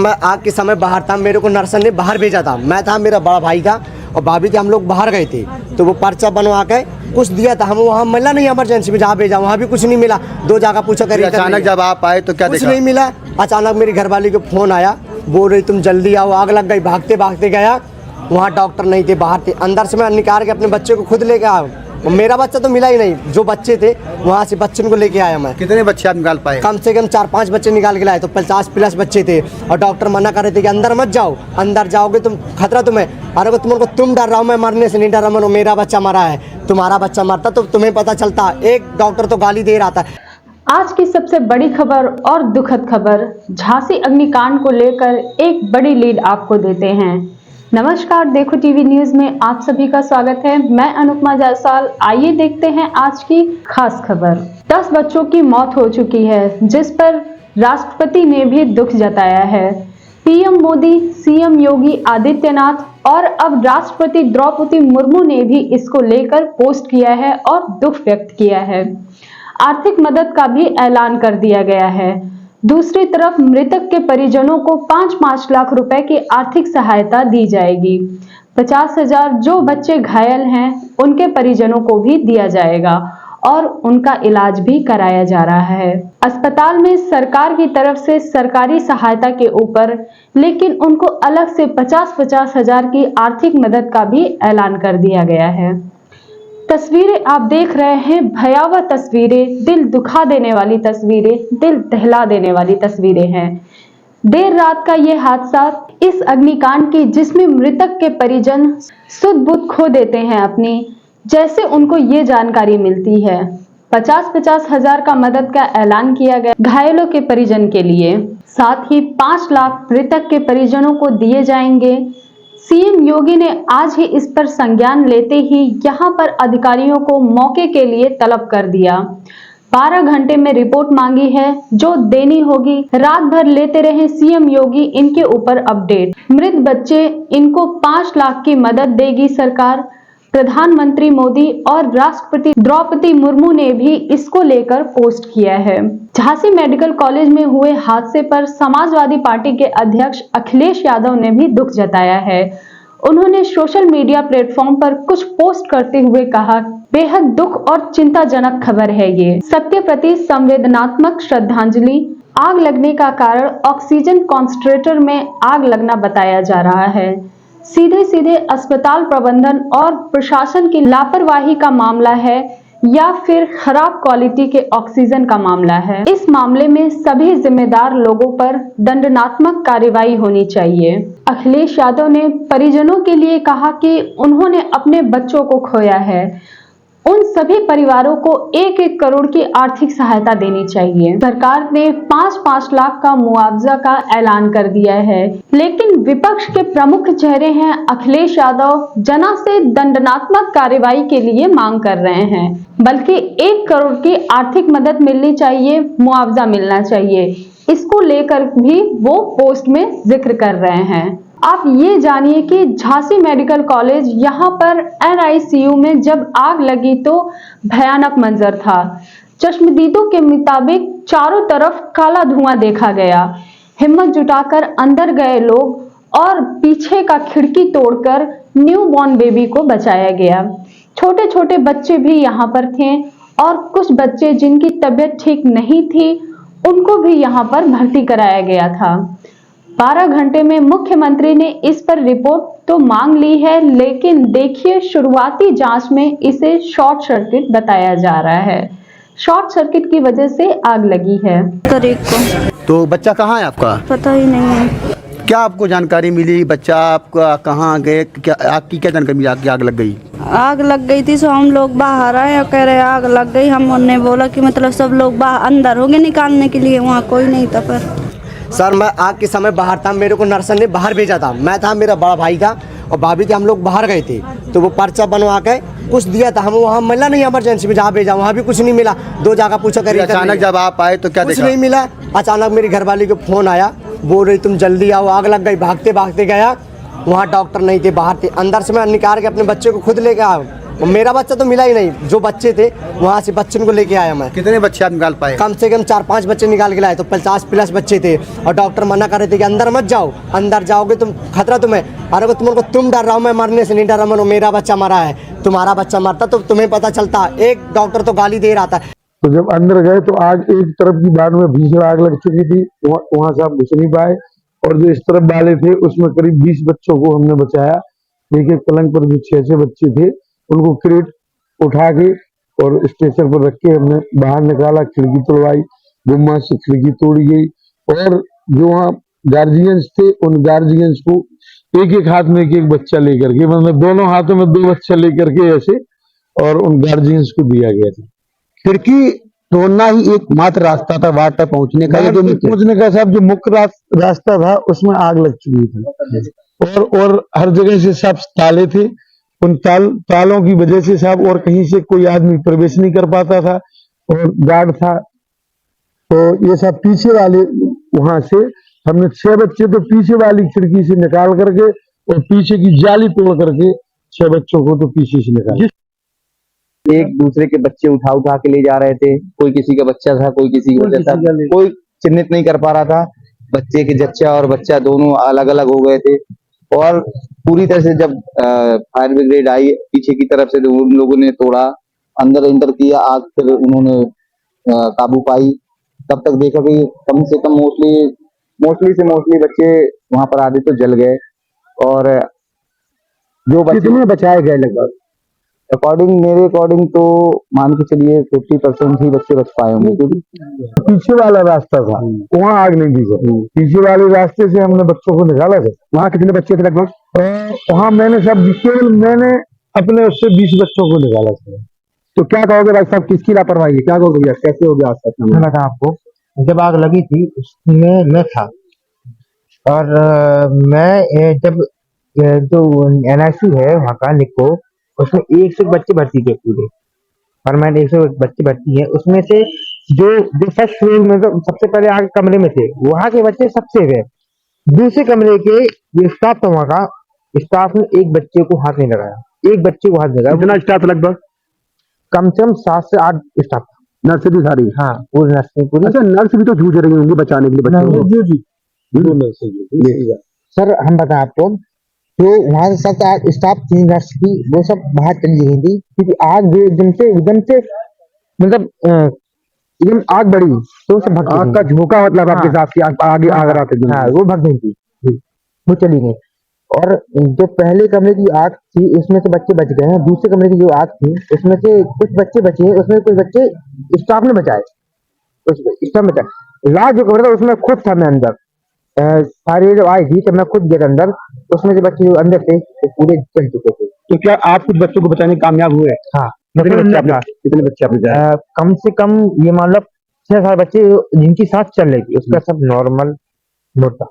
मैं आग के समय बाहर था, मेरे को नर्सन ने बाहर भेजा था। मैं था, मेरा बड़ा भाई था और भाभी थी, हम लोग बाहर गए थे। तो वो पर्चा बनवा के कुछ दिया था, हम वहाँ मिला नहीं, इमरजेंसी में जहाँ भेजा वहाँ भी कुछ नहीं मिला। 2 जगह पूछा करिए, अचानक जब आप आए तो क्या कुछ देखा? नहीं मिला। अचानक मेरी घरवाली को फ़ोन आया, बोल रही तुम जल्दी आओ, आग लग गई। भागते भागते गया, वहाँ डॉक्टर नहीं थे, बाहर थे। अंदर से मैं निकाल के अपने बच्चे को खुद लेके आया। मेरा बच्चा तो मिला ही नहीं, जो बच्चे थे वहाँ से बच्चों को लेके आया मैं। कितने बच्चे आप निकाल पाए? कम से कम 4-5 बच्चे निकाल के लाए, तो 50+ बच्चे थे। और डॉक्टर मना कर रहे थे कि अंदर मत जाओ, अंदर जाओगे तुम खतरा तुम्हें। अरे तुम डर रहा हूँ, मैं मरने से नहीं डर रहा, मेरा बच्चा मरा है। तुम्हारा बच्चा मरता तो तुम्हें पता चलता। एक डॉक्टर तो गाली दे रहा था। आज की सबसे बड़ी खबर और दुखद खबर, झांसी अग्निकांड को लेकर एक बड़ी लीड आपको देते हैं। नमस्कार, देखो टीवी न्यूज में आप सभी का स्वागत है। मैं अनुपमा जायसवाल। आइए देखते हैं आज की खास खबर। 10 बच्चों की मौत हो चुकी है, जिस पर राष्ट्रपति ने भी दुख जताया है। पीएम मोदी, सीएम योगी आदित्यनाथ और अब राष्ट्रपति द्रौपदी मुर्मू ने भी इसको लेकर पोस्ट किया है और दुख व्यक्त किया है। आर्थिक मदद का भी ऐलान कर दिया गया है। दूसरी तरफ मृतक के परिजनों को 5-5 लाख रुपए की आर्थिक सहायता दी जाएगी। 50,000 जो बच्चे घायल हैं उनके परिजनों को भी दिया जाएगा और उनका इलाज भी कराया जा रहा है अस्पताल में सरकार की तरफ से सरकारी सहायता के ऊपर, लेकिन उनको अलग से 50-50 हजार की आर्थिक मदद का भी ऐलान कर दिया गया है। तस्वीरें आप देख रहे हैं, भयावह तस्वीरें, दिल दुखा देने वाली तस्वीरें, दिल दहला देने वाली तस्वीरें हैं। देर रात का ये हादसा इस अग्निकांड की, जिसमें मृतक के परिजन सुध बुध खो देते हैं अपनी, जैसे उनको ये जानकारी मिलती है। 50-50 हजार का मदद का ऐलान किया गया घायलों के परिजन के लिए, साथ ही 5 लाख मृतक के परिजनों को दिए जाएंगे। सीएम योगी ने आज ही इस पर संज्ञान लेते ही यहां पर अधिकारियों को मौके के लिए तलब कर दिया। 12 घंटे में रिपोर्ट मांगी है जो देनी होगी। रात भर लेते रहे सीएम योगी इनके ऊपर अपडेट। मृत बच्चे, इनको 5 लाख की मदद देगी सरकार। प्रधानमंत्री मोदी और राष्ट्रपति द्रौपदी मुर्मू ने भी इसको लेकर पोस्ट किया है। झांसी मेडिकल कॉलेज में हुए हादसे पर समाजवादी पार्टी के अध्यक्ष अखिलेश यादव ने भी दुख जताया है। उन्होंने सोशल मीडिया प्लेटफॉर्म पर कुछ पोस्ट करते हुए कहा, बेहद दुख और चिंताजनक खबर है ये। सत्य प्रति संवेदनात्मक श्रद्धांजलि। आग लगने का कारण ऑक्सीजन कॉन्सेंट्रेटर में आग लगना बताया जा रहा है। सीधे अस्पताल प्रबंधन और प्रशासन की लापरवाही का मामला है या फिर खराब क्वालिटी के ऑक्सीजन का मामला है। इस मामले में सभी जिम्मेदार लोगों पर दंडात्मक कार्रवाई होनी चाहिए। अखिलेश यादव ने परिजनों के लिए कहा कि उन्होंने अपने बच्चों को खोया है, उन सभी परिवारों को 1-1 करोड़ की आर्थिक सहायता देनी चाहिए। सरकार ने 5-5 लाख का मुआवजा का ऐलान कर दिया है, लेकिन विपक्ष के प्रमुख चेहरे हैं अखिलेश यादव, जना से दंडात्मक कार्रवाई के लिए मांग कर रहे हैं, बल्कि 1 करोड़ की आर्थिक मदद मिलनी चाहिए, मुआवजा मिलना चाहिए। इसको लेकर भी वो पोस्ट में जिक्र कर रहे हैं। आप ये जानिए कि झांसी मेडिकल कॉलेज, यहाँ पर NICU में जब आग लगी तो भयानक मंजर था। चश्मदीदों के मुताबिक चारों तरफ काला धुआं देखा गया। हिम्मत जुटाकर अंदर गए लोग और पीछे का खिड़की तोड़कर न्यूबॉर्न बेबी को बचाया गया। छोटे छोटे बच्चे भी यहाँ पर थे और कुछ बच्चे जिनकी तबीयत ठीक नहीं थी उनको भी यहाँ पर भर्ती कराया गया था। 12 घंटे में मुख्यमंत्री ने इस पर रिपोर्ट तो मांग ली है, लेकिन देखिए शुरुआती जांच में इसे शॉर्ट सर्किट बताया जा रहा है। शॉर्ट सर्किट की वजह से आग लगी है। तारीख को तो बच्चा कहाँ है आपका? पता ही नहीं है। क्या आपको जानकारी मिली? बच्चा आपका कहाँ गए? क्या आग की क्या जानकारी मिली? आग लग गई? आग लग गई थी, सो हम लोग बाहर आए और कह रहे आग लग गई। हमने बोला कि मतलब सब लोग बाहर अंदर हो गए निकालने के लिए, वहाँ कोई नहीं था। पर सर मैं आग के समय बाहर था, मेरे को नर्सन ने बाहर भेजा था। मैं था, मेरा बड़ा भाई था और भाभी थी, हम लोग बाहर गए थे। तो वो पर्चा बनवा के कुछ दिया था, हम वहाँ मिला नहीं, इमरजेंसी में जहाँ भेजा वहाँ भी कुछ नहीं मिला। 2 जगह पूछा करिए। अचानक जब आप आए तो क्या कुछ देखा? नहीं मिला। अचानक मेरी घरवाली को फ़ोन आया, बोल रही तुम जल्दी आओ, आग लग गई। भागते भागते गया, वहाँ डॉक्टर नहीं थे, बाहर थे। अंदर से मैं निकाल के अपने बच्चे को खुद लेके आया। और मेरा बच्चा तो मिला ही नहीं, जो बच्चे थे वहाँ से बच्चों को लेके आया मैं। कितने बच्चे आप निकाल पाए? कम से कम 4-5 बच्चे निकाल के लाए, तो 50+ बच्चे थे और डॉक्टर मना कर रहे थे कि अंदर मत जाओ, अंदर जाओगे तुम खतरा तुम्हें। अरे को तुमको तुम डर रहा हो, मैं मरने से नहीं डर रहा, मनो मेरा बच्चा मरा है, तुम्हारा बच्चा मरता तो तुम्हें पता चलता। एक डॉक्टर तो गाली दे रहा था। तो जब अंदर गए तो आग एक तरफ की बाढ़ में भीषण आग लग चुकी थी, वहां से आप घुस नहीं पाए, और जो इस तरफ वाले थे उसमें करीब 20 बच्चों को हमने बचाया। एक एक पलंग पर जो 6-6 बच्चे थे उनको क्रेट उठा के और स्टेशन पर रख के हमने बाहर निकाला, खिड़की तोड़वाई, गुम्मा से खिड़की तोड़ी गई, और जो वहाँ गार्जियंस थे उन गार्जियंस को एक एक हाथ में एक एक बच्चा लेकर के, मतलब दोनों हाथों में 2 बच्चा लेकर के ऐसे, और उन गार्जियंस को दिया गया था। खिड़की तोड़ना ही एकमात्र रास्ता था वार्ड तक पहुंचने का? बाहर तक पहुंचने का साहब जो मुख्य रास्ता था उसमें आग लग चुकी थी, और हर जगह से सब ताले थे, उन तालों की वजह से साहब और कहीं से कोई आदमी प्रवेश नहीं कर पाता था, और गार्ड था। तो ये सब पीछे वाले वहां से हमने 6 बच्चे तो पीछे वाली खिड़की से निकाल करके, और पीछे की जाली तोड़ करके 6 बच्चों को तो पीछे से निकाल। एक दूसरे के बच्चे उठा के ले जा रहे थे, कोई किसी का बच्चा था, कोई किसी का बच्चा था, कोई चिन्हित नहीं कर पा रहा था। बच्चे के जच्चा और बच्चा दोनों अलग अलग हो गए थे, और पूरी तरह से जब फायर ब्रिगेड आई पीछे की तरफ से तो उन लोगों ने तोड़ा, अंदर इंटर किया आग, फिर उन्होंने काबू पाई। तब तक देखा कि कम से कम मोस्टली बच्चे वहां पर आधे तो जल गए, और जो बच्चे कितने बचाए गए लगभग? मेरे अकॉर्डिंग तो मान के चलिए 50% ही बच्चे बच पाए होंगे, क्योंकि पीछे वाला रास्ता था वहाँ आग नहीं थी सर, पीछे वाले रास्ते से हमने बच्चों को निकाला था। वहाँ कितने बच्चे थे लगभग? वहाँ मैंने अपने उससे 20 बच्चों को निकाला था। तो क्या कहोगे भाई साहब, किसकी लापरवाही है? क्या कहोगे भैया, कैसे हो गया आज तक? मैं बता आपको, जब आग लगी थी उसमें मैं था, और मैं जब जो NIC है वहाँ का निको, उसमें 100 बच्चे भर्ती थे, पूरे परमानेंट 100 बच्चे भर्ती है। उसमें से जो फर्स्ट फ्लोर में तो सबसे पहले आगे कमरे में थे, वहाँ के बच्चे सबसे गए। दूसरे कमरे के जो स्टाफ था वहाँ का, स्टाफ ने एक बच्चे को हाथ नहीं लगाया, एक बच्चे को हाथ नहीं लगाया। कितना स्टाफ लगभग? कम से कम 7 से 8 स्टाफ। नर्सरी सारी? हाँ, पूरी नर्सरी पूरी। अच्छा, नर्स भी तो जूझ रही होंगी बचाने के लिए बच्चों को। सर हम बताएं आपको, जो वहां से सब स्टाफ थी नर्स की, वो सब बाहर चली गई थी, क्योंकि आग जो एकदम से मतलब एकदम आग बढ़ी तो सब भाग आग का झोंका मतलब आपके साथ की आगे आग रहा था? हाँ, वो भाग गई थी, वो चली गई। और जो पहले कमरे की आग थी उसमें से बच्चे बच गए हैं, दूसरे कमरे की जो आग थी उसमें से कुछ बच्चे बचे हैं, उसमें कुछ बच्चे स्टाफ ने बचाए, स्टाफ बचाए। लास्ट जो कमरा था उसमें खुद था मैं अंदर, सारी जब आई थी तब मैं खुद गया अंदर, उसमें जो बच्चे जो अंदर थे वो पूरे जल चुके थे। तो क्या आप कुछ बच्चों को बचाने में कामयाब हुए? हाँ, कितने बच्चे आपने बचाए? कम से कम ये मान लो 6-7 बच्चे जिनकी सांस चल रही थी, उसका सब नॉर्मल मोटा।